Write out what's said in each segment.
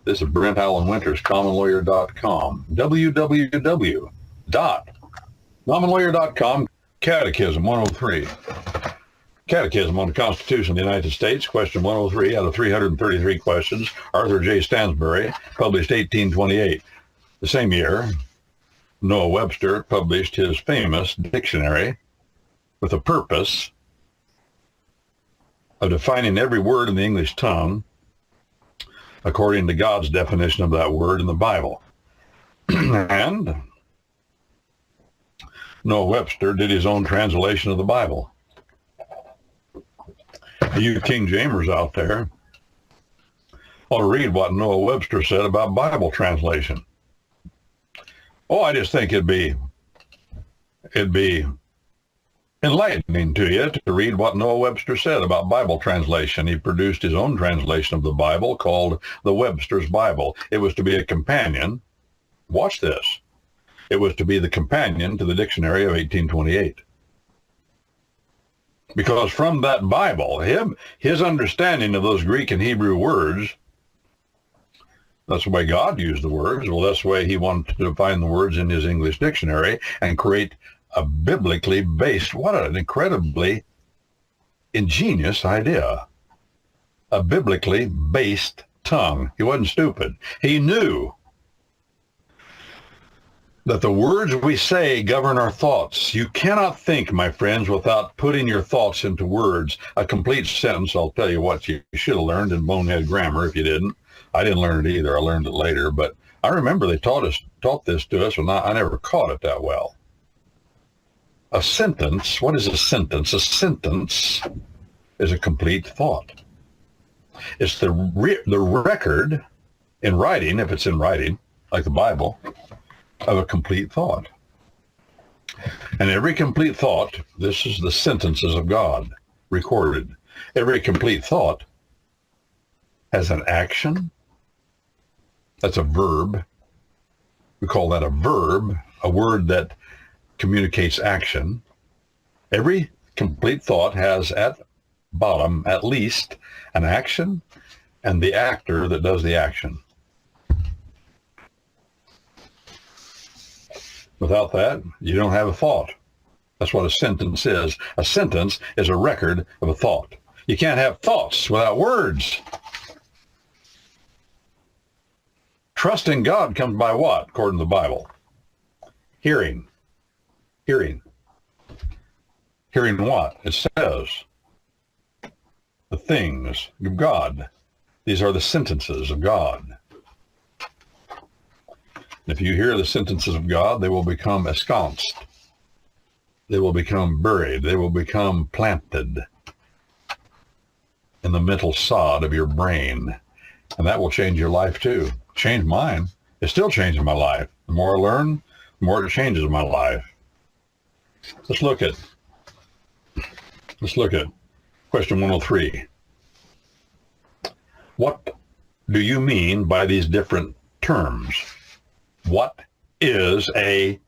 This is Brent Allen Winters, commonlawyer.com. www.commonlawyer.com. Catechism 103. Catechism on the Constitution of the United States, question 103 out of 333 questions. Arthur J. Stansbury, published 1828. The same year, Noah Webster published his famous dictionary with a purpose of defining every word in the English tongue according to God's definition of that word in the Bible. And Noah Webster did his own translation of the Bible. You King Jamers out there ought to read what Noah Webster said about Bible translation. Oh, I just think it'd be enlightening to you to read what Noah Webster said about Bible translation. He produced his own translation of the Bible called the Webster's Bible. It was to be a companion. Watch this. It was to be the companion to the dictionary of 1828. Because from that Bible, his understanding of those Greek and Hebrew words, that's the way God used the words. Well, that's the way he wanted to define the words in his English dictionary and create a biblically based, what an incredibly ingenious idea. A biblically based tongue. He wasn't stupid. He knew that the words we say govern our thoughts. You cannot think, my friends, without putting your thoughts into words. A complete sentence, I'll tell you what, you should have learned in bonehead grammar if you didn't. I didn't learn it either. I learned it later, but I remember they taught this to us, and I never caught it that well. A sentence, what is a sentence? A sentence is a complete thought. It's the record in writing, if it's in writing, like the Bible, of a complete thought. And every complete thought, this is the sentences of God recorded. Every complete thought has an action. That's a verb. We call that a verb, a word that communicates action. Every complete thought has at bottom at least an action and the actor that does the action. Without that, you don't have a thought. That's what a sentence is. A sentence is a record of a thought. You can't have thoughts without words. Trust in God comes by what, according to the Bible? Hearing. Hearing. Hearing what? It says the things of God. These are the sentences of God. If you hear the sentences of God, they will become ensconced. They will become buried. They will become planted in the mental sod of your brain. And that will change your life too. Change mine. It's still changing my life. The more I learn, the more it changes my life. Let's look at question 103. What do you mean by these different terms? What is a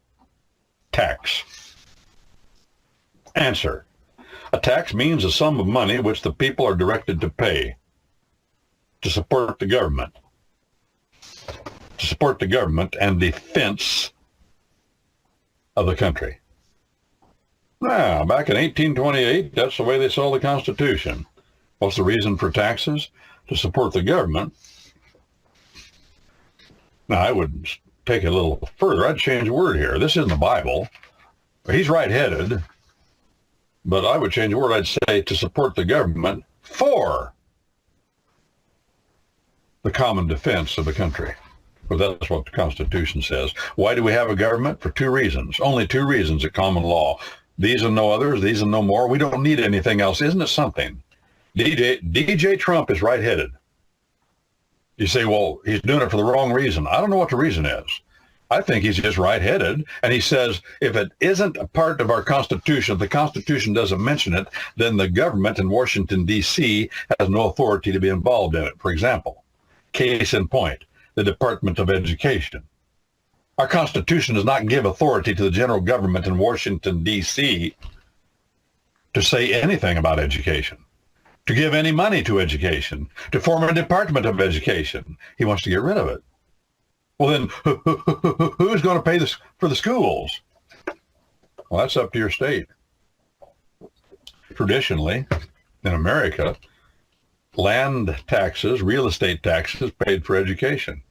tax? Answer. A tax means a sum of money which the people are directed to pay to support the government. To support the government and defense of the country. Now, back in 1828, that's the way they saw the Constitution. What's the reason for taxes? To support the government. Now, I would take it a little further. I'd change the word here. This isn't the Bible. He's right-headed, but I would change the word. I'd say to support the government for the common defense of the country. Well, that's what the Constitution says. Why do we have a government? For two reasons. Only two reasons at common law. These and no others, these and no more. We don't need anything else. Isn't it something? DJ Trump is right-headed. You say, well, he's doing it for the wrong reason. I don't know what the reason is. I think he's just right-headed. And he says, if it isn't a part of our Constitution, if the Constitution doesn't mention it, then the government in Washington, D.C. has no authority to be involved in it. For example, case in point, the Department of Education. Our Constitution does not give authority to the general government in Washington, D.C. to say anything about education. to give any money to education, to form a department of education. He wants to get rid of it. Well, then who's going to pay this for the schools? Well, that's up to your state. Traditionally, in America, land taxes, real estate taxes paid for education.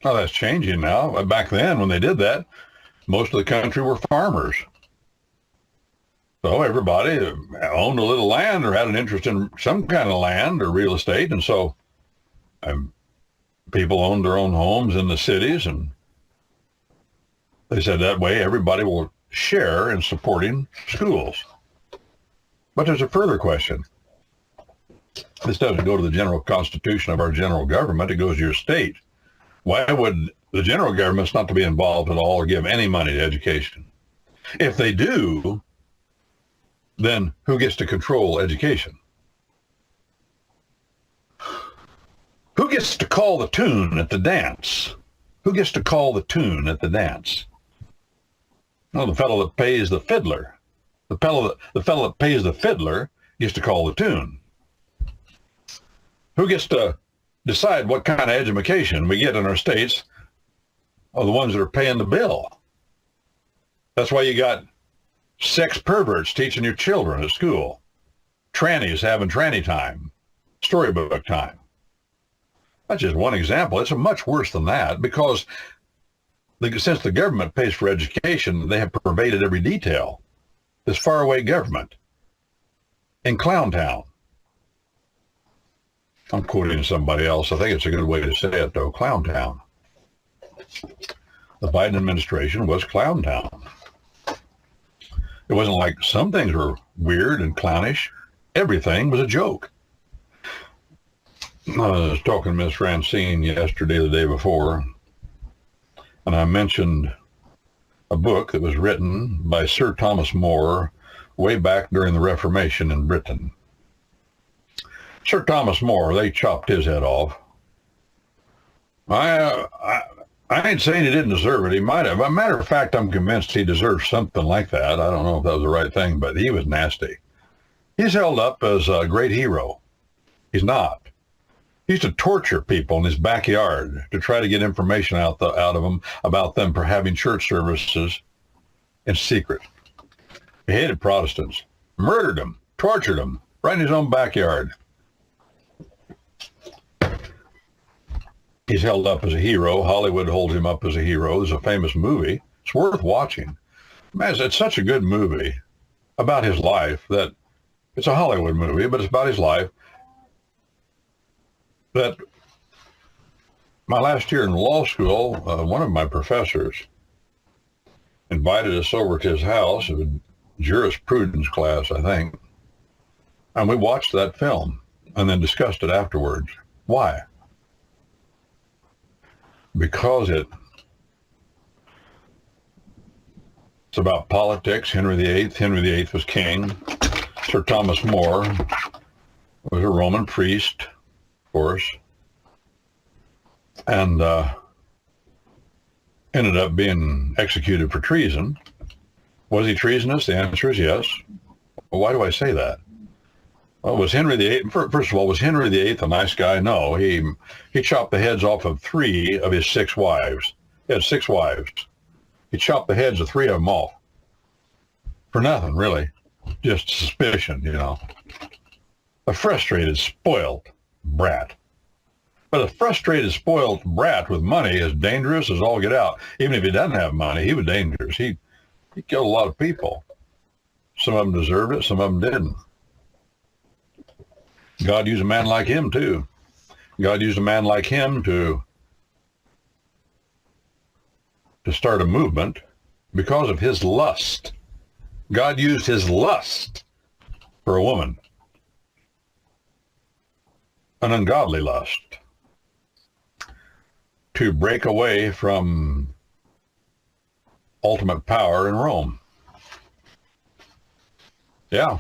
Now, that's changing now. Back then, when they did that, most of the country were farmers. So everybody owned a little land or had an interest in some kind of land or real estate. And so people owned their own homes in the cities. And they said that way everybody will share in supporting schools. But there's a further question. This doesn't go to the general constitution of our general government. It goes to your state. Why would the general government not to be involved at all or give any money to education? If they do, then who gets to control education? Who gets to call the tune at the dance? Who gets to call the tune at the dance? Well, the fellow that pays the fiddler. The fellow that pays the fiddler gets to call the tune. Who gets to decide what kind of education we get in our states are the ones that are paying the bill. That's why you got sex perverts teaching your children at school, trannies having tranny time, storybook time. That's just one example. It's much worse than that because since the government pays for education, they have pervaded every detail. This faraway government in Clown Town. I'm quoting somebody else. I think it's a good way to say it, though. Clown Town. The Biden administration was Clown Town. It wasn't like some things were weird and clownish. Everything was a joke. I was talking to Miss Francine yesterday, the day before, and I mentioned a book that was written by Sir Thomas More way back during the Reformation in Britain. Sir Thomas More, they chopped his head off. I ain't saying he didn't deserve it. He might have. As a matter of fact, I'm convinced he deserved something like that. I don't know if that was the right thing, but he was nasty. He's held up as a great hero. He's not. He used to torture people in his backyard to try to get information out of them about them for having church services in secret. He hated Protestants, murdered them, tortured them right in his own backyard. He's held up as a hero. Hollywood holds him up as a hero. There's a famous movie. It's worth watching. Man, it's such a good movie about his life that it's a Hollywood movie, but it's about his life. That my last year in law school, one of my professors invited us over to his house, a jurisprudence class, I think, and we watched that film and then discussed it afterwards. Why? Because it's about politics. Henry VIII was king. Sir Thomas More was a Roman priest, of course, and ended up being executed for treason. Was he treasonous? The answer is yes. Well, why do I say that? Well, was Henry VIII, first of all, was Henry VIII a nice guy? No, he chopped the heads off of 3 of his 6 wives. He had 6 wives. He chopped the heads of 3 of them off. For nothing, really. Just suspicion, you know. A frustrated, spoiled brat. But a frustrated, spoiled brat with money is dangerous as all get out. Even if he doesn't have money, he was dangerous. He killed a lot of people. Some of them deserved it, some of them didn't. God used a man like him, too. God used a man like him to start a movement because of his lust. God used his lust for a woman, an ungodly lust, to break away from ultimate power in Rome. Yeah.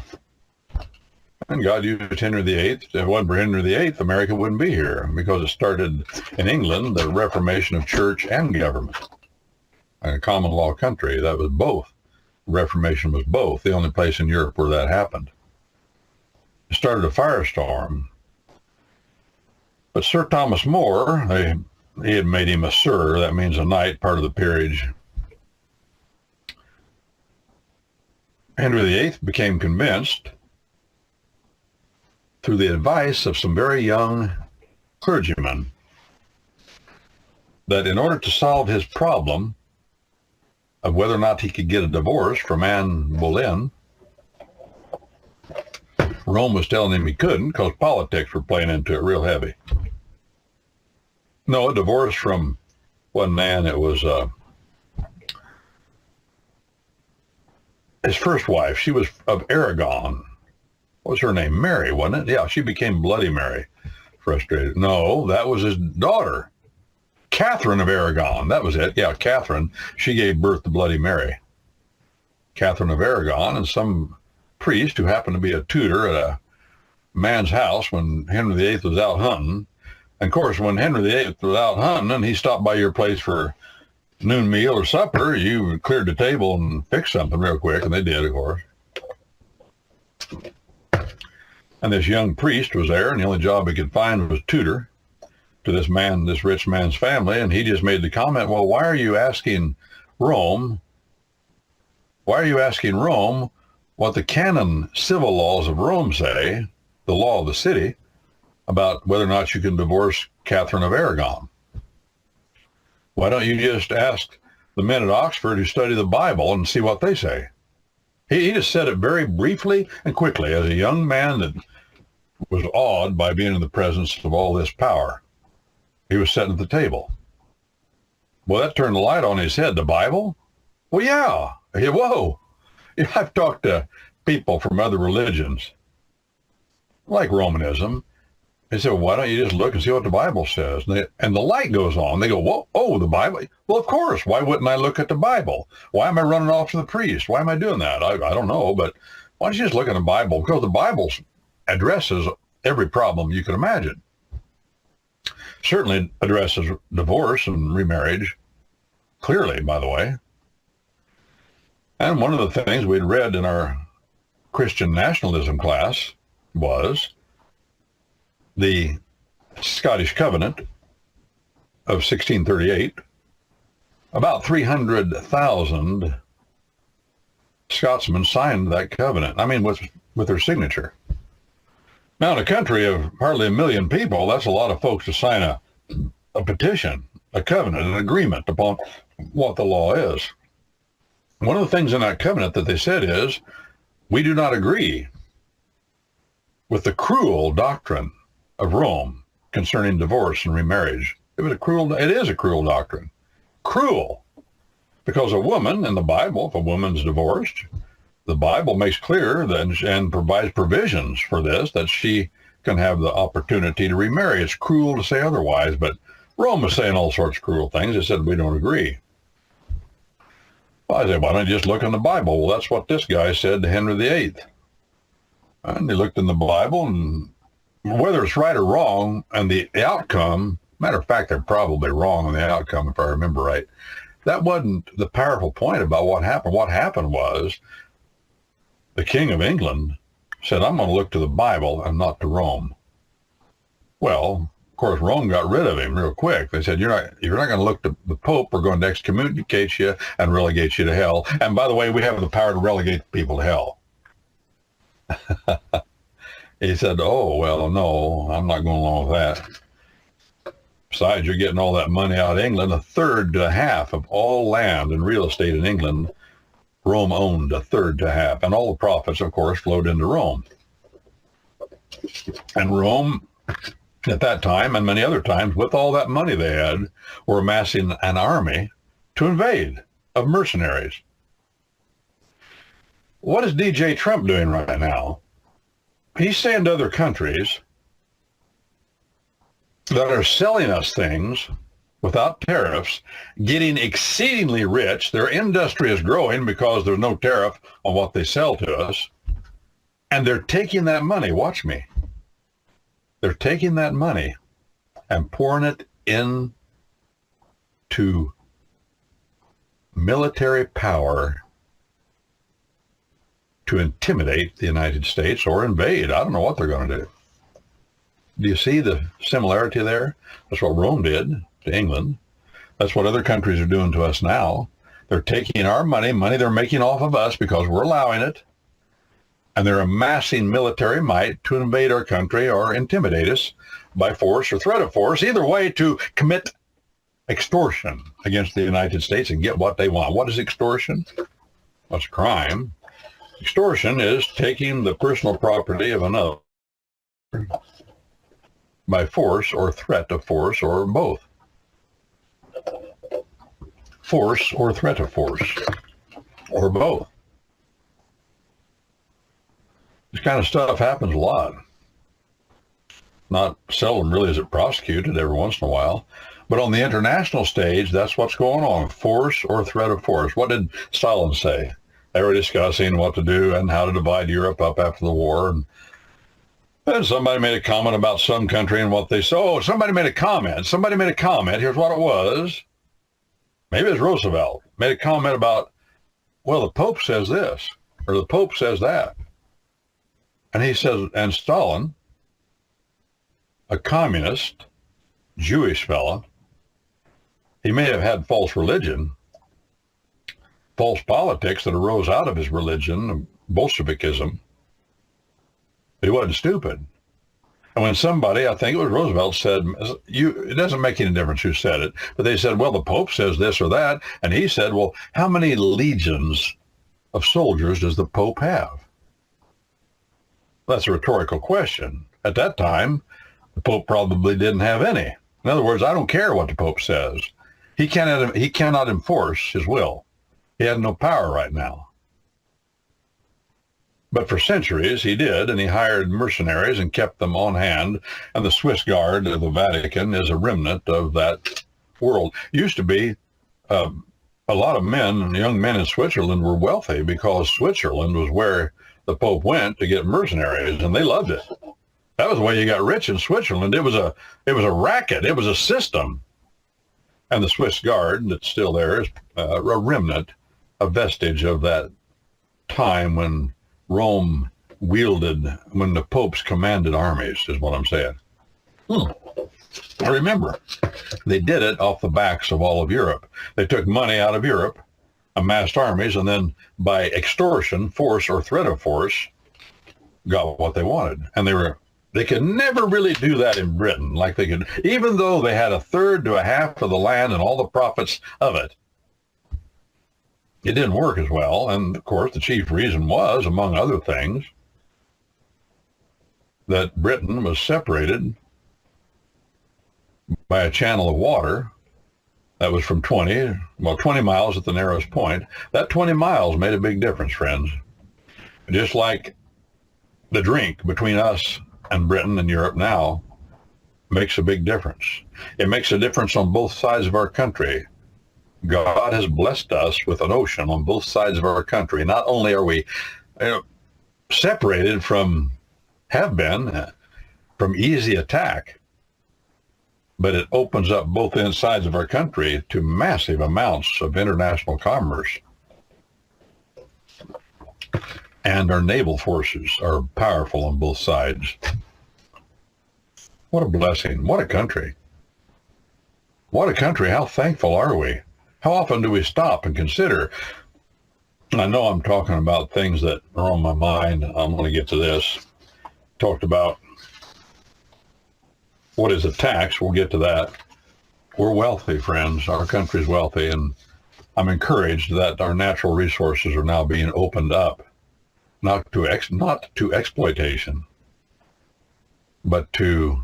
And God used Henry VIII. If it wasn't for Henry VIII, America wouldn't be here because it started in England, the Reformation of church and government. In a common law country, that was both. Reformation was both. The only place in Europe where that happened. started a firestorm. But Sir Thomas More, he had made him a sir, that means a knight, part of the peerage. Henry VIII became convinced, through the advice of some very young clergymen, that in order to solve his problem of whether or not he could get a divorce from Anne Boleyn, Rome was telling him he couldn't because politics were playing into it real heavy. No, a divorce from wasn't Anne, it was his first wife. She was of Aragon. What was her name? Mary, wasn't it? Yeah, she became Bloody Mary. Frustrated. No, that was his daughter, Catherine of Aragon. That was it. Yeah, Catherine. She gave birth to Bloody Mary. Catherine of Aragon, and some priest who happened to be a tutor at a man's house when Henry VIII was out hunting. And of course, when Henry VIII was out hunting and he stopped by your place for noon meal or supper, you cleared the table and fixed something real quick, and they did, of course. And this young priest was there, and the only job he could find was tutor to this man, this rich man's family, and he just made the comment, well, why are you asking Rome what the canon civil laws of Rome say, the law of the city, about whether or not you can divorce Catherine of Aragon? Why don't you just ask the men at Oxford who study the Bible and see what they say? He just said it very briefly and quickly as a young man that was awed by being in the presence of all this power. He was sitting at the table. Well, that turned the light on his head. The Bible? Well, yeah. Whoa. I've talked to people from other religions, like Romanism. They said, well, why don't you just look and see what the Bible says? And the light goes on. They go, whoa, oh, the Bible? Well, of course. Why wouldn't I look at the Bible? Why am I running off to the priest? Why am I doing that? I don't know, but why don't you just look at the Bible? Because the Bible addresses every problem you can imagine. Certainly addresses divorce and remarriage, clearly, by the way. And one of the things we'd read in our Christian nationalism class was the Scottish Covenant of 1638. About 300,000 Scotsmen signed that covenant. I mean, with their signature. Now, in a country of hardly 1 million people, that's a lot of folks to sign a petition, a covenant, an agreement upon what the law is. One of the things in that covenant that they said is, we do not agree with the cruel doctrine of Rome concerning divorce and remarriage. It is a cruel doctrine. Cruel. Because a woman in the Bible, if a woman's divorced, the Bible makes clear that, and provides provisions for this, that she can have the opportunity to remarry. It's cruel to say otherwise, but Rome was saying all sorts of cruel things. They said, we don't agree. Well, I said, why don't you just look in the Bible? Well, that's what this guy said to Henry VIII. And he looked in the Bible, and whether it's right or wrong, and the outcome, matter of fact, they're probably wrong on the outcome, if I remember right. That wasn't the powerful point about what happened. What happened was the King of England said, I'm going to look to the Bible and not to Rome. Well, of course, Rome got rid of him real quick. They said, you're not going to look to the Pope. We're going to excommunicate you and relegate you to hell. And by the way, we have the power to relegate people to hell. He said, oh, well, no, I'm not going along with that. Besides, you're getting all that money out of England. A third to half of all land and real estate in England, Rome owned a third to half. And all the profits, of course, flowed into Rome. And Rome, at that time and many other times, with all that money they had, were amassing an army to invade of mercenaries. What is DJ Trump doing right now? He's saying to other countries that are selling us things without tariffs, getting exceedingly rich. Their industry is growing because there's no tariff on what they sell to us. And they're taking that money. Watch me. They're taking that money and pouring it into military power to intimidate the United States or invade. I don't know what they're going to do. Do you see the similarity there? That's what Rome did to England. That's what other countries are doing to us now. They're taking our money they're making off of us because we're allowing it, and they're amassing military might to invade our country or intimidate us by force or threat of force, either way, to commit extortion against the United States and get what they want. What is extortion? Well, it's a crime. Extortion is taking the personal property of another by force or threat of force or both. Force or threat of force or both. This kind of stuff happens a lot. Not seldom really is it prosecuted, every once in a while. But on the international stage, that's what's going on. Force or threat of force. What did Stalin say? They were discussing what to do and how to divide Europe up after the war. And somebody made a comment about some country and what they said. Oh, somebody made a comment. Here's what it was. Maybe it was Roosevelt. Made a comment about, well, the Pope says this, or the Pope says that. And he says, and Stalin, a communist, Jewish fella, he may have had false religion, false politics that arose out of his religion, Bolshevikism, but he wasn't stupid. And when somebody, I think it was Roosevelt, said, it doesn't make any difference who said it, but they said, well, the Pope says this or that, and he said, well, how many legions of soldiers does the Pope have? That's a rhetorical question. At that time, the Pope probably didn't have any. In other words, I don't care what the Pope says. He cannot enforce his will. He had no power right now. But for centuries he did, and he hired mercenaries and kept them on hand. And the Swiss Guard of the Vatican is a remnant of that world. It used to be a lot of men, young men in Switzerland were wealthy because Switzerland was where the Pope went to get mercenaries, and they loved it. That was the way you got rich in Switzerland. It was a racket. It was a system. And the Swiss Guard that's still there is a remnant, a vestige of that time when Rome wielded, when the popes commanded armies, is what I'm saying. I remember they did it off the backs of all of Europe. They took money out of Europe, amassed armies, and then by extortion, force, or threat of force, got what they wanted. And they could never really do that in Britain like they could, even though they had a third to a half of the land and all the profits of it. It didn't work as well. And of course, the chief reason was, among other things, that Britain was separated by a channel of water that was from 20 miles at the narrowest point. That 20 miles made a big difference, friends. Just like the drink between us and Britain and Europe now makes a big difference. It makes a difference on both sides of our country. God has blessed us with an ocean on both sides of our country. Not only are we separated from easy attack, but it opens up both sides of our country to massive amounts of international commerce. And our naval forces are powerful on both sides. What a blessing. What a country. What a country. How thankful are we? How often do we stop and consider? I know I'm talking about things that are on my mind. I'm going to get to this. Talked about what is a tax. We'll get to that. We're wealthy, friends. Our country's wealthy, and I'm encouraged that our natural resources are now being opened up, not to exploitation, but to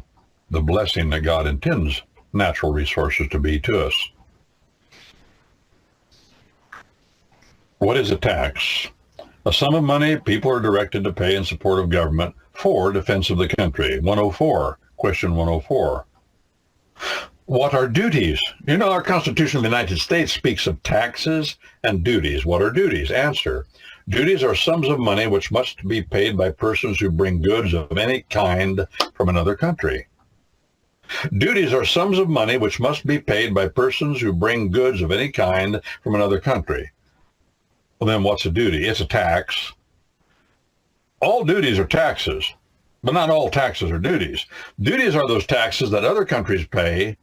the blessing that God intends natural resources to be to us. What is a tax? A sum of money people are directed to pay in support of government for defense of the country. 104, question 104. What are duties? You know, our Constitution of the United States speaks of taxes and duties. What are duties? Answer. Duties are sums of money which must be paid by persons who bring goods of any kind from another country. Duties are sums of money which must be paid by persons who bring goods of any kind from another country. Well, then what's a duty? It's a tax. all duties are taxes, but not all taxes are duties. Duties are those taxes that other countries pay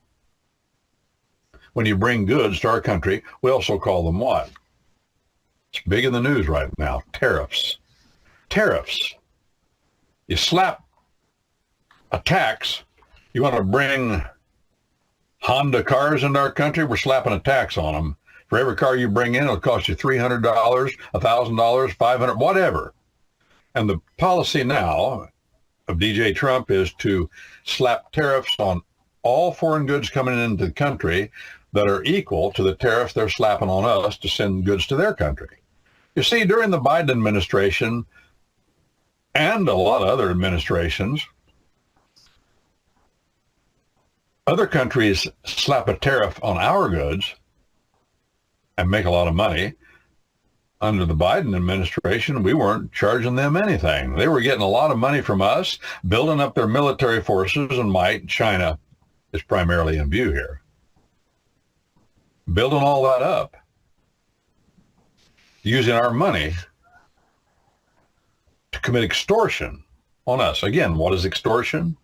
when you bring goods to our country. We also call them what? It's big in the news right now, tariffs. Tariffs. You slap a tax. You want to bring Honda cars into our country, we're slapping a tax on them. For every car you bring in, it'll cost you $300, $1,000, $500, whatever. And the policy now of DJ Trump is to slap tariffs on all foreign goods coming into the country that are equal to the tariffs they're slapping on us to send goods to their country. You see, during the Biden administration and a lot of other administrations, other countries slap a tariff on our goods and make a lot of money. Under the Biden administration, we weren't charging them anything. They were getting a lot of money from us, building up their military forces and might. China is primarily in view here. Building all that up, using our money to commit extortion on us. Again, what is extortion?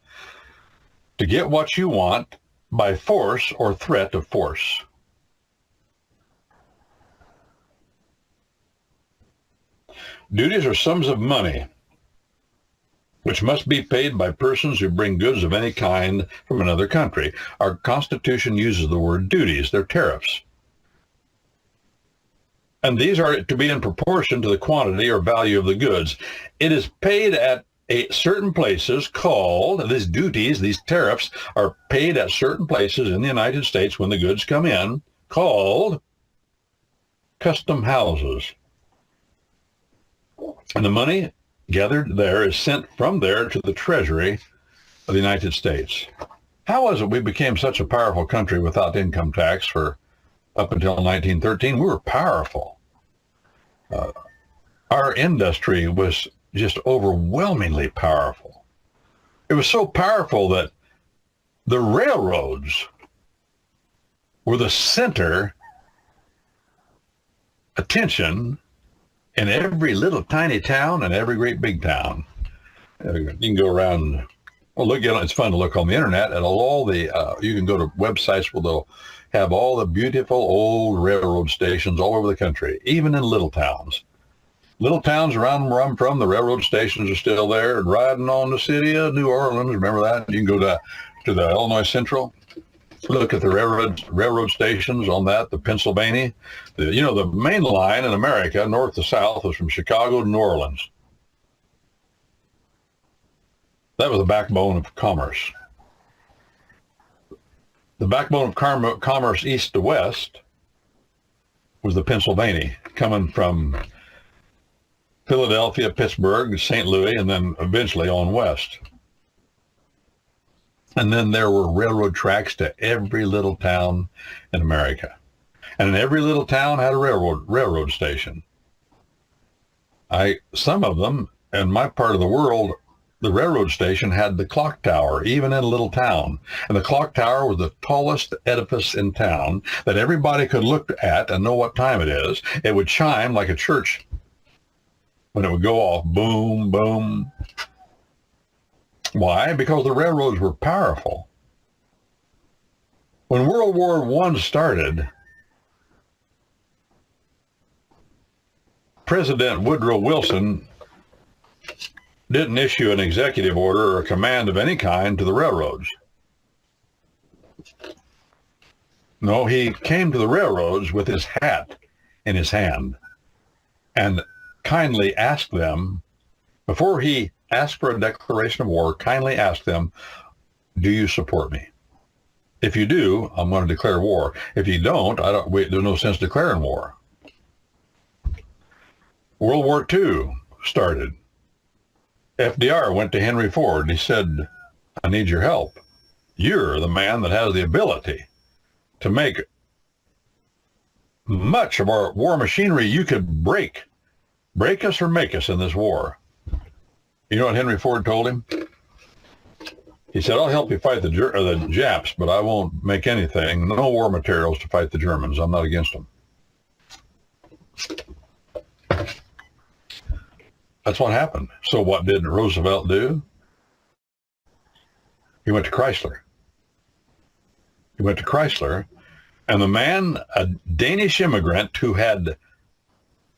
To get what you want by force or threat of force. Duties are sums of money which must be paid by persons who bring goods of any kind from another country. Our Constitution uses the word duties. They're tariffs. And these are to be in proportion to the quantity or value of the goods. It is paid at certain places called, these duties, these tariffs are paid at certain places in the United States when the goods come in, called custom houses. And the money gathered there is sent from there to the Treasury of the United States. How was it we became such a powerful country without income tax for up until 1913? We were powerful. Our industry was just overwhelmingly powerful. It was so powerful that the railroads were the center attention in every little tiny town and every great big town. You can go around, well, look, it's fun to look on the internet at all the, you can go to websites where they'll have all the beautiful old railroad stations all over the country, even in little towns. Little towns around where I'm from, the railroad stations are still there, and riding on the city of New Orleans. Remember that? You can go to the Illinois Central, look at the railroad stations on that, the Pennsylvania. The main line in America, north to south, was from Chicago to New Orleans. That was the backbone of commerce. The backbone of commerce east to west was the Pennsylvania, coming from Philadelphia, Pittsburgh, St. Louis, and then eventually on west. And then there were railroad tracks to every little town in America. And every little town had a railroad station. Some of them, in my part of the world, the railroad station had the clock tower, even in a little town. And the clock tower was the tallest edifice in town that everybody could look at and know what time it is. It would chime like a church when it would go off, boom, boom. Why? Because the railroads were powerful. When World War I started, President Woodrow Wilson didn't issue an executive order or a command of any kind to the railroads. No, he came to the railroads with his hat in his hand and kindly asked them, before he asked for a declaration of war, kindly asked them, do you support me? If you do, I'm going to declare war. If you don't, there's no sense declaring war. World War II started. FDR went to Henry Ford and he said, I need your help. You're the man that has the ability to make much of our war machinery. You could break us or make us in this war. You know what Henry Ford told him? He said, I'll help you fight the Japs, but I won't make anything, no war materials to fight the Germans. I'm not against them. That's what happened. So what did Roosevelt do? He went to Chrysler. He went to Chrysler, and the man, a Danish immigrant who had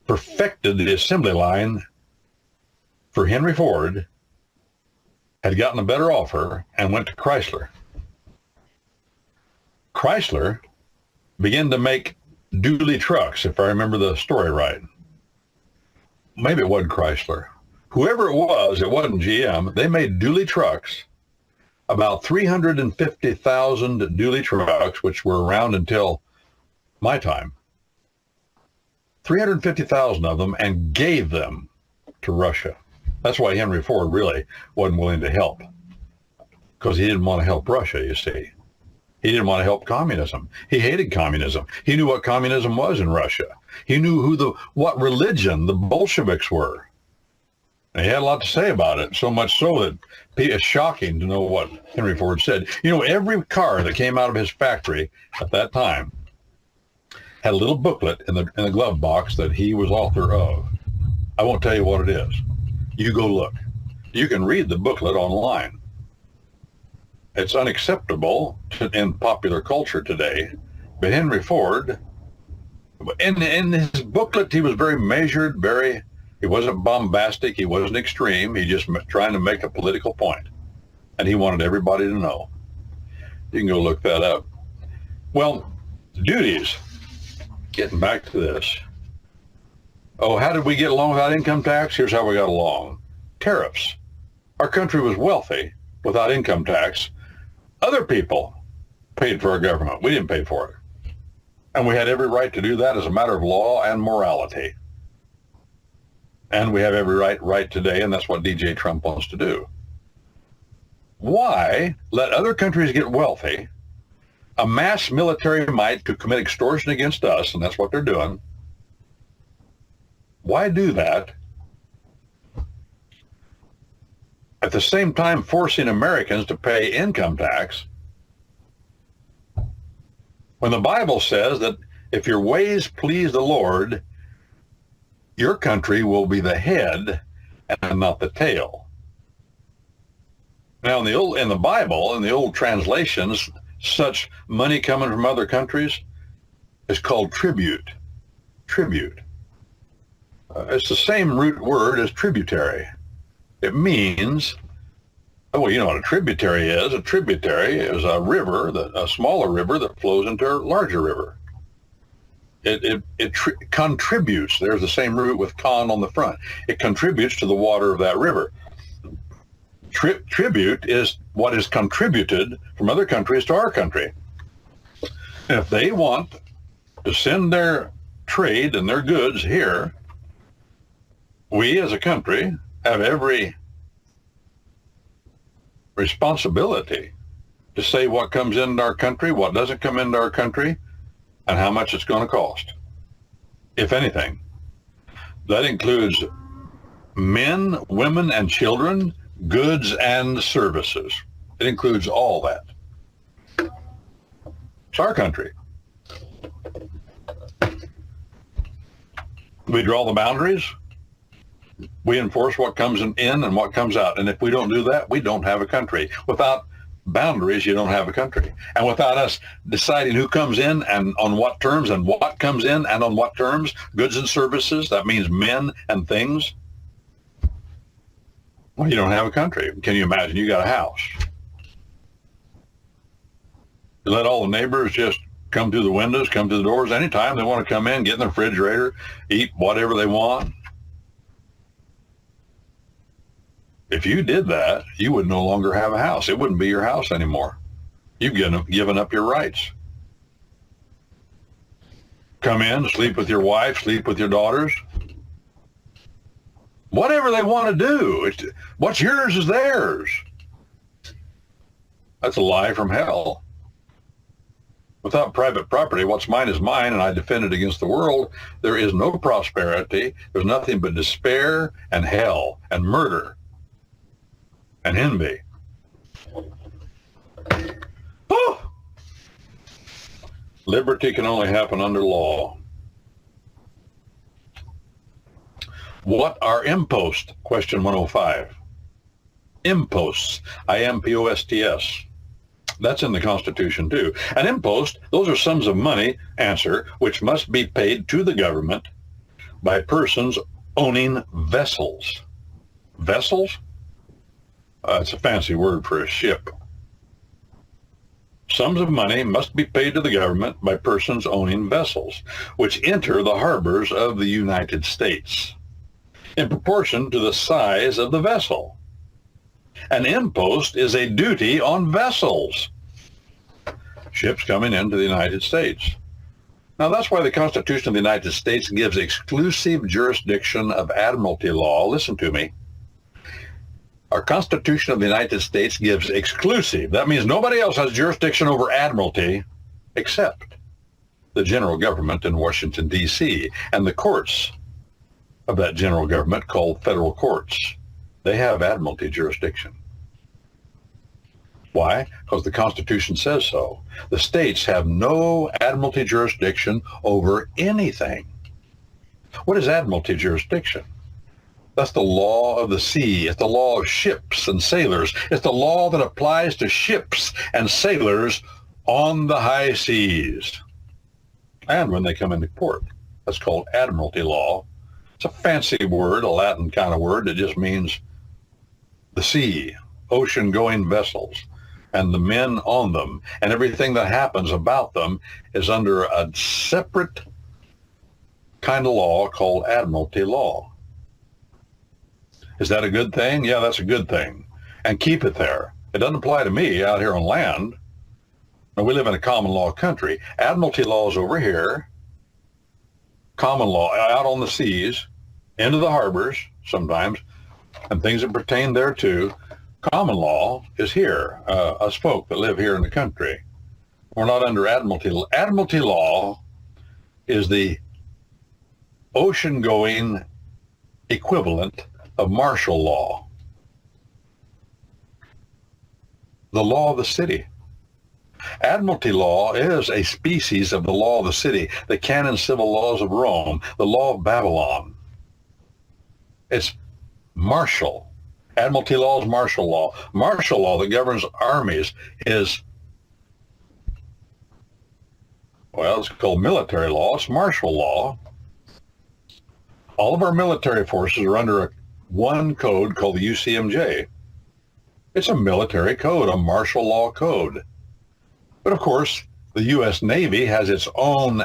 perfected the assembly line for Henry Ford, had gotten a better offer and went to Chrysler. Chrysler began to make dually trucks, if I remember the story right. Maybe it wasn't Chrysler. Whoever it wasn't GM. They made dually trucks, about 350,000 dually trucks, which were around until my time. 350,000 of them, and gave them to Russia. That's why Henry Ford really wasn't willing to help, because he didn't want to help Russia, you see. He didn't want to help communism. He hated communism. He knew what communism was in Russia. He knew what religion the Bolsheviks were. And he had a lot to say about it, so much so that it's shocking to know what Henry Ford said. You know, every car that came out of his factory at that time had a little booklet in the glove box that he was author of. I won't tell you what it is. You go look. You can read the booklet online. It's unacceptable in popular culture today, but Henry Ford, in his booklet, he was very measured, he wasn't bombastic, he wasn't extreme, he just trying to make a political point, and he wanted everybody to know. You can go look that up. Well, duties, getting back to this. Oh, how did we get along without income tax? Here's how we got along. Tariffs. Our country was wealthy without income tax. Other people paid for our government. We didn't pay for it. And we had every right to do that as a matter of law and morality. And we have every right today, and that's what DJ Trump wants to do. Why let other countries get wealthy, amass military might to commit extortion against us, and that's what they're doing? Why do that? At the same time forcing Americans to pay income tax, when the Bible says that if your ways please the Lord, your country will be the head and not the tail. Now, in the Bible, in the old translations, such money coming from other countries is called tribute. Tribute. It's the same root word as tributary. It means, well, you know what a tributary is. A tributary is a river, a smaller river that flows into a larger river. It contributes. There's the same root with con on the front. It contributes to the water of that river. Tribute is what is contributed from other countries to our country. And if they want to send their trade and their goods here, we as a country have every responsibility to say what comes into our country, what doesn't come into our country, and how much it's going to cost, if anything. That includes men, women, and children, goods and services. It includes all that. It's our country. We draw the boundaries. We enforce what comes in and what comes out. And if we don't do that, we don't have a country. Without boundaries, you don't have a country. And without us deciding who comes in and on what terms and what comes in and on what terms, goods and services, that means men and things, well, you don't have a country. Can you imagine? You got a house. You let all the neighbors just come through the windows, come through the doors anytime they want to come in, get in the refrigerator, eat whatever they want. If you did that, you would no longer have a house. It wouldn't be your house anymore. You've given up your rights. Come in, sleep with your wife, sleep with your daughters. Whatever they want to do. What's yours is theirs. That's a lie from hell. Without private property, what's mine is mine, and I defend it against the world. There is no prosperity. There's nothing but despair and hell and murder and envy. Oh! Liberty can only happen under law. What are imposts? Question 105. Imposts, I-M-P-O-S-T-S. That's in the Constitution too. An impost, those are sums of money, answer, which must be paid to the government by persons owning vessels. Vessels? It's a fancy word for a ship. Sums of money must be paid to the government by persons owning vessels, which enter the harbors of the United States, in proportion to the size of the vessel. An impost is a duty on vessels, ships coming into the United States. Now, that's why the Constitution of the United States gives exclusive jurisdiction of admiralty law. Listen to me. Our Constitution of the United States gives exclusive. That means nobody else has jurisdiction over admiralty except the general government in Washington, D.C., and the courts of that general government called federal courts. They have admiralty jurisdiction. Why? Because the Constitution says so. The states have no admiralty jurisdiction over anything. What is admiralty jurisdiction? That's the law of the sea. It's the law of ships and sailors. It's the law that applies to ships and sailors on the high seas and when they come into port. That's called admiralty law. It's a fancy word, a Latin kind of word that just means the sea, ocean-going vessels, and the men on them, and everything that happens about them is under a separate kind of law called admiralty law. Is that a good thing? Yeah, that's a good thing. And keep it there. It doesn't apply to me out here on land. Now, we live in a common law country. Admiralty law is over here. Common law out on the seas, into the harbors sometimes, and things that pertain thereto. Common law is here, us folk that live here in the country. We're not under admiralty law. Admiralty law is the ocean-going equivalent of martial law. The law of the city. Admiralty law is a species of the law of the city, the canon civil laws of Rome, the law of Babylon. It's martial. Admiralty law is martial law. Martial law that governs armies is, well, it's called military law. It's martial law. All of our military forces are under one code called the UCMJ. It's a military code, a martial law code. But of course, the U.S. Navy has its own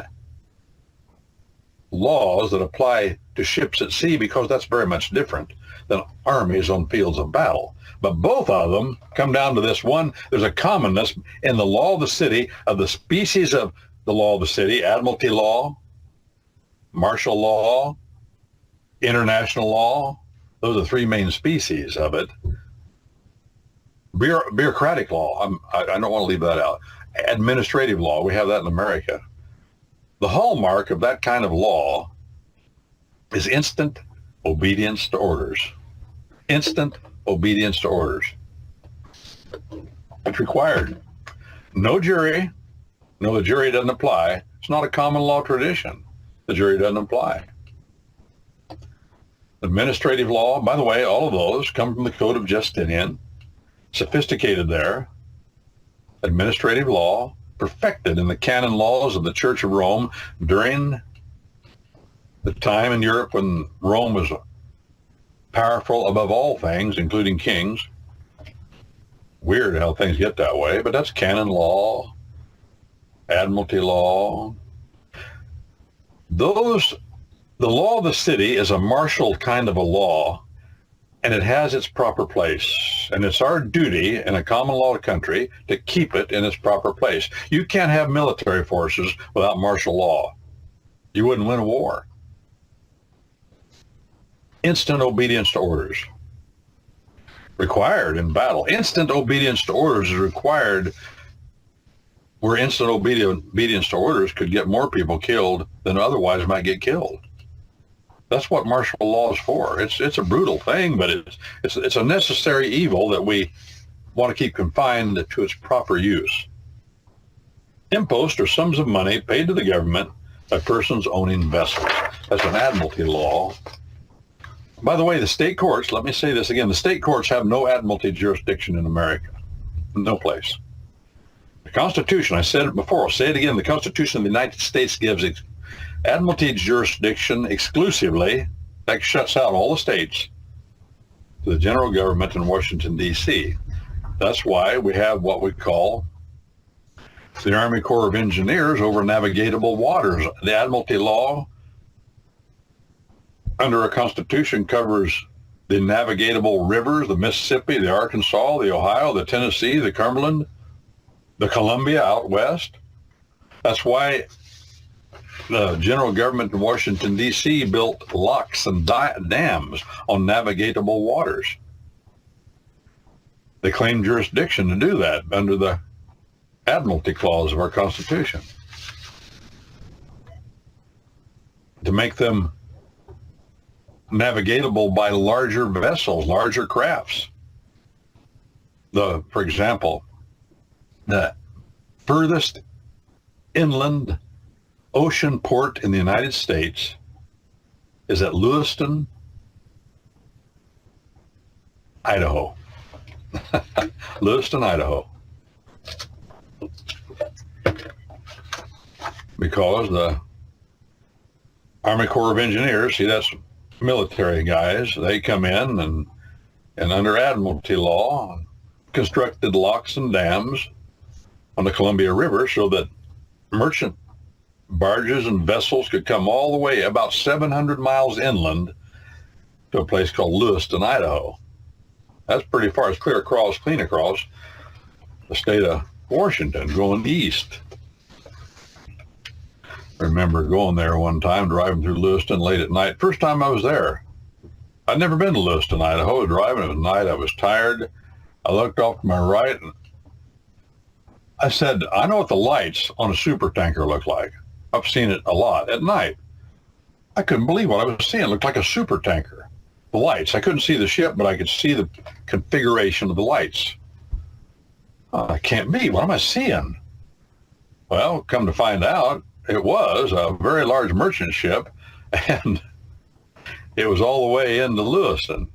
laws that apply to ships at sea because that's very much different than armies on fields of battle. But both of them come down to this one. There's a commonness in the law of the city, of the species of the law of the city, admiralty law, martial law, international law. Those are three main species of it. Bureaucratic law, I don't want to leave that out. Administrative law, we have that in America. The hallmark of that kind of law is instant obedience to orders. Instant obedience to orders. It's required. No jury. No, the jury doesn't apply. It's not a common law tradition. The jury doesn't apply. Administrative law, by the way, all of those come from the Code of Justinian. Sophisticated there. Administrative law, perfected in the canon laws of the Church of Rome during the time in Europe when Rome was powerful above all things, including kings. Weird how things get that way, but that's canon law, admiralty law. The law of the city is a martial kind of a law, and it has its proper place. And it's our duty in a common law country to keep it in its proper place. You can't have military forces without martial law. You wouldn't win a war. Instant obedience to orders. Required in battle. Instant obedience to orders is required where instant obedience to orders could get more people killed than otherwise might get killed. That's what martial law is for. It's a brutal thing, but it's a necessary evil that we want to keep confined to its proper use. Imposts are sums of money paid to the government by persons owning vessels. That's an admiralty law. By the way, the state courts, let me say this again, the state courts have no admiralty jurisdiction in America. No place. The Constitution, I said it before, I'll say it again, the Constitution of the United States gives admiralty jurisdiction exclusively, that shuts out all the states, to the general government in Washington, D.C. That's why we have what we call the Army Corps of Engineers over navigatable waters. The admiralty law under our Constitution covers the navigatable rivers, the Mississippi, the Arkansas, the Ohio, the Tennessee, the Cumberland, the Columbia out west. That's why the general government in Washington, D.C. built locks and dams on navigatable waters. They claim jurisdiction to do that under the Admiralty Clause of our Constitution, to make them navigatable by larger vessels, larger crafts. For example, the furthest inland ocean port in the United States is at Lewiston, Idaho. Lewiston, Idaho. Because the Army Corps of Engineers, see, that's military guys, they come in and under Admiralty law constructed locks and dams on the Columbia River so that merchant barges and vessels could come all the way about 700 miles inland to a place called Lewiston, Idaho. That's pretty far. It's clean across the state of Washington, going east. I remember going there one time, driving through Lewiston late at night. First time I was there. I'd never been to Lewiston, Idaho. I was driving at night. I was tired. I looked off to my right, and I said, I know what the lights on a super tanker look like. I've seen it a lot at night. I couldn't believe what I was seeing. It looked like a super tanker. The lights. I couldn't see the ship, but I could see the configuration of the lights. Oh, it can't be. What am I seeing? Well, come to find out, it was a very large merchant ship, and it was all the way into Lewiston.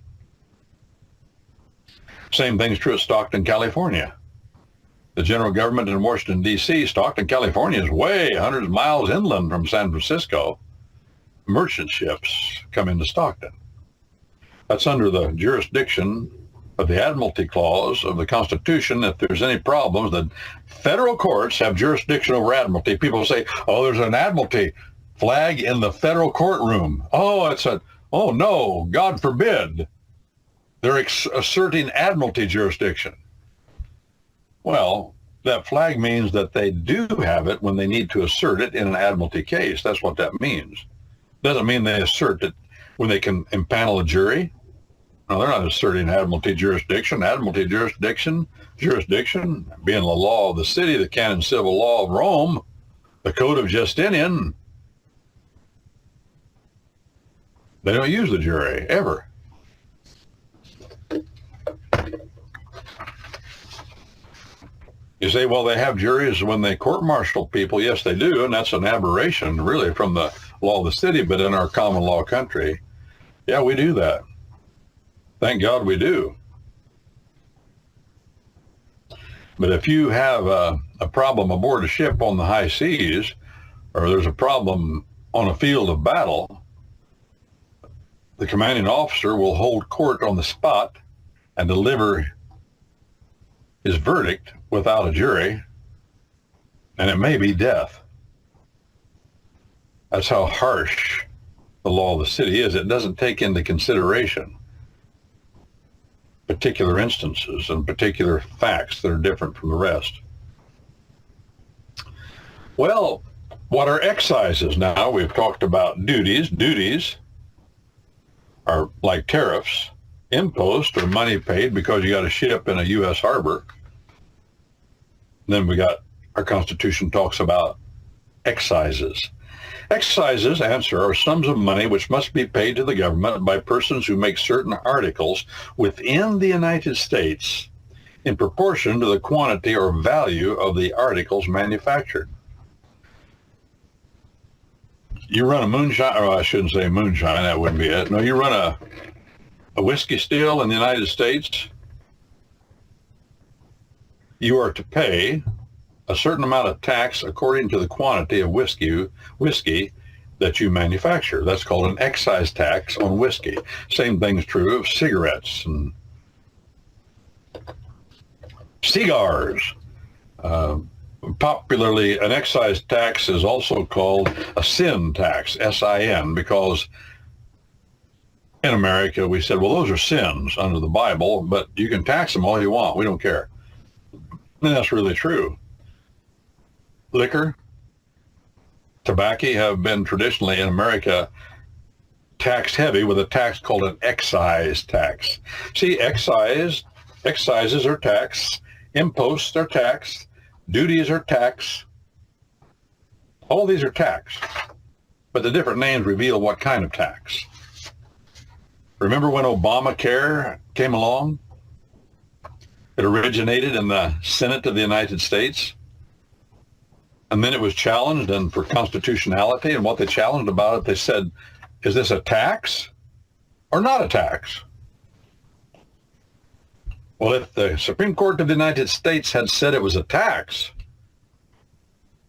Same thing's true at Stockton, California. The general government in Washington, D.C., Stockton, California is way hundreds of miles inland from San Francisco. Merchant ships come into Stockton. That's under the jurisdiction of the Admiralty Clause of the Constitution. If there's any problems, the federal courts have jurisdiction over Admiralty. People say, oh, there's an Admiralty flag in the federal courtroom. Oh, oh no, God forbid. They're asserting Admiralty jurisdiction. Well, that flag means that they do have it when they need to assert it in an Admiralty case. That's what that means. Doesn't mean they assert it when they can impanel a jury. No, they're not asserting Admiralty jurisdiction. Admiralty jurisdiction, being the law of the city, the canon civil law of Rome, the Code of Justinian. They don't use the jury, ever. You say, well, they have juries when they court-martial people. Yes, they do, and that's an aberration, really, from the law of the city, but in our common law country, yeah, we do that. Thank God we do. But if you have a problem aboard a ship on the high seas, or there's a problem on a field of battle, the commanding officer will hold court on the spot and deliver his verdict without a jury, and it may be death. That's how harsh the law of the city is. It doesn't take into consideration particular instances and particular facts that are different from the rest. Well, what are excises now? We've talked about duties. Duties are like tariffs. Impost or money paid because you got a ship in a U.S. harbor. Then we got, our Constitution talks about excises. Excises, answer, are sums of money which must be paid to the government by persons who make certain articles within the United States in proportion to the quantity or value of the articles manufactured. You run a moonshine, or I shouldn't say moonshine, that wouldn't be it. No, you run a whiskey still in the United States, you are to pay a certain amount of tax according to the quantity of whiskey that you manufacture. That's called an excise tax on whiskey. Same thing's true of cigarettes and cigars. Popularly, an excise tax is also called a sin tax, S-I-N, because in America we said, well, those are sins under the Bible, but you can tax them all you want. We don't care. And that's really true. Liquor, tobacco have been traditionally in America taxed heavy with a tax called an excise tax. See, excises are taxed, imposts are taxed, duties are taxed. All these are taxed, but the different names reveal what kind of tax. Remember when Obamacare came along? It originated in the Senate of the United States. And then it was challenged and for constitutionality. And what they challenged about it, they said, is this a tax or not a tax? Well, if the Supreme Court of the United States had said it was a tax,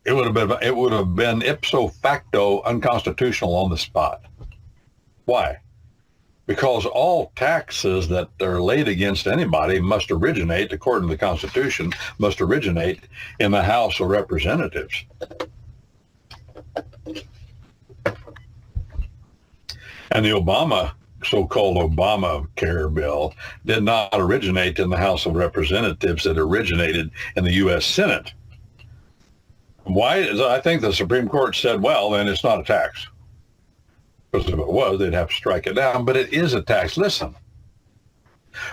it would have been ipso facto unconstitutional on the spot. Why? Because all taxes that are laid against anybody must originate, according to the Constitution, must originate in the House of Representatives. And the so-called Obamacare bill did not originate in the House of Representatives. It originated in the U.S. Senate. Why? I think the Supreme Court said, well, then it's not a tax. Because if it was, they'd have to strike it down. But it is a tax. Listen,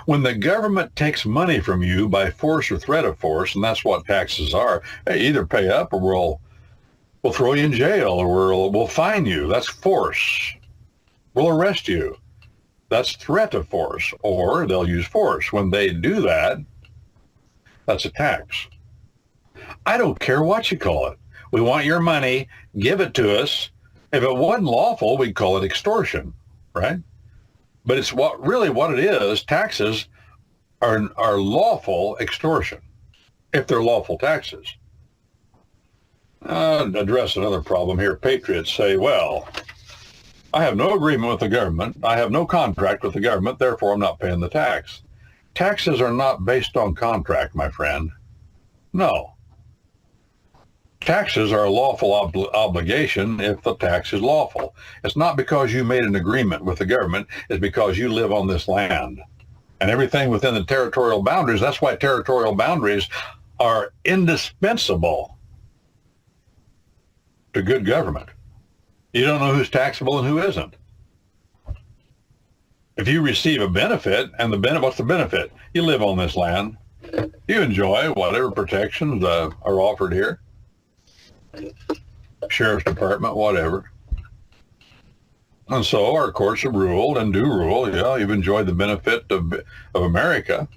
when the government takes money from you by force or threat of force, and that's what taxes are, hey, either pay up or we'll throw you in jail or we'll fine you. That's force. We'll arrest you. That's threat of force, or they'll use force. When they do that, that's a tax. I don't care what you call it. We want your money. Give it to us. If it wasn't lawful, we'd call it extortion, right? But it's what it is. Taxes are lawful extortion, if they're lawful taxes. Address another problem here. Patriots say, well, I have no agreement with the government. I have no contract with the government. Therefore, I'm not paying the tax. Taxes are not based on contract, my friend. No. Taxes are a lawful obligation if the tax is lawful. It's not because you made an agreement with the government. It's because you live on this land. And everything within the territorial boundaries, that's why territorial boundaries are indispensable to good government. You don't know who's taxable and who isn't. If you receive a benefit, and what's the benefit? You live on this land. You enjoy whatever protections are offered here. Sheriff's Department, whatever. And so our courts have ruled and do rule, yeah, you've enjoyed the benefit of America.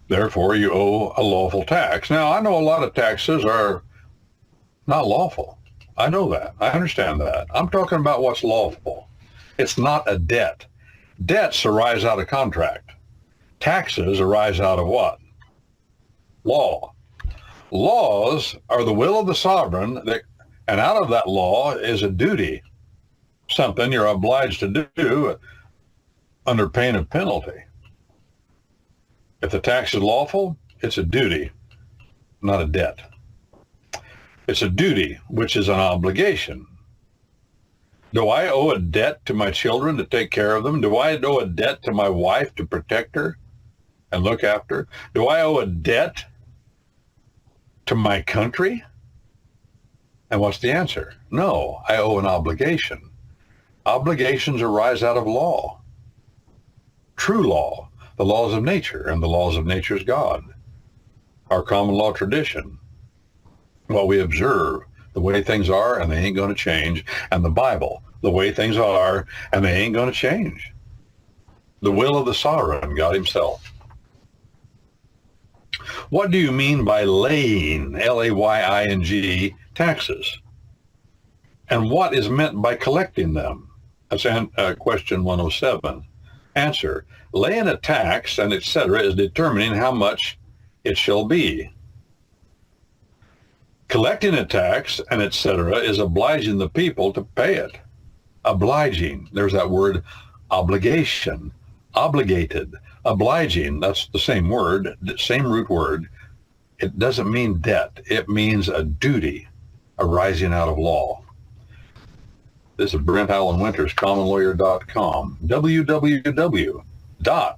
Therefore, you owe a lawful tax. Now, I know a lot of taxes are not lawful. I know that. I understand that. I'm talking about what's lawful. It's not a debt. Debts arise out of contract. Taxes arise out of what? Law. Laws are the will of the sovereign, and out of that law is a duty, something you're obliged to do under pain of penalty. If the tax is lawful, it's a duty, not a debt. It's a duty, which is an obligation. Do I owe a debt to my children to take care of them? Do I owe a debt to my wife to protect her and look after her? Do I owe a debt to my country? And what's the answer? No, I owe an obligation. Obligations arise out of law. True law, the laws of nature, and the laws of nature is God. Our common law tradition. What we observe, the way things are, and they ain't going to change. And the Bible, the way things are, and they ain't going to change. The will of the sovereign, God himself. What do you mean by laying, L-A-Y-I-N-G, taxes? And what is meant by collecting them? That's question 107. Answer. Laying a tax and etc. is determining how much it shall be. Collecting a tax and etc. is obliging the people to pay it. Obliging, there's that word obligation, obligated, obliging, that's the same word, same root word. It doesn't mean debt. It means a duty arising out of law. This is Brent Allen Winters, commonlawyer.com, www.commonlawyer.com.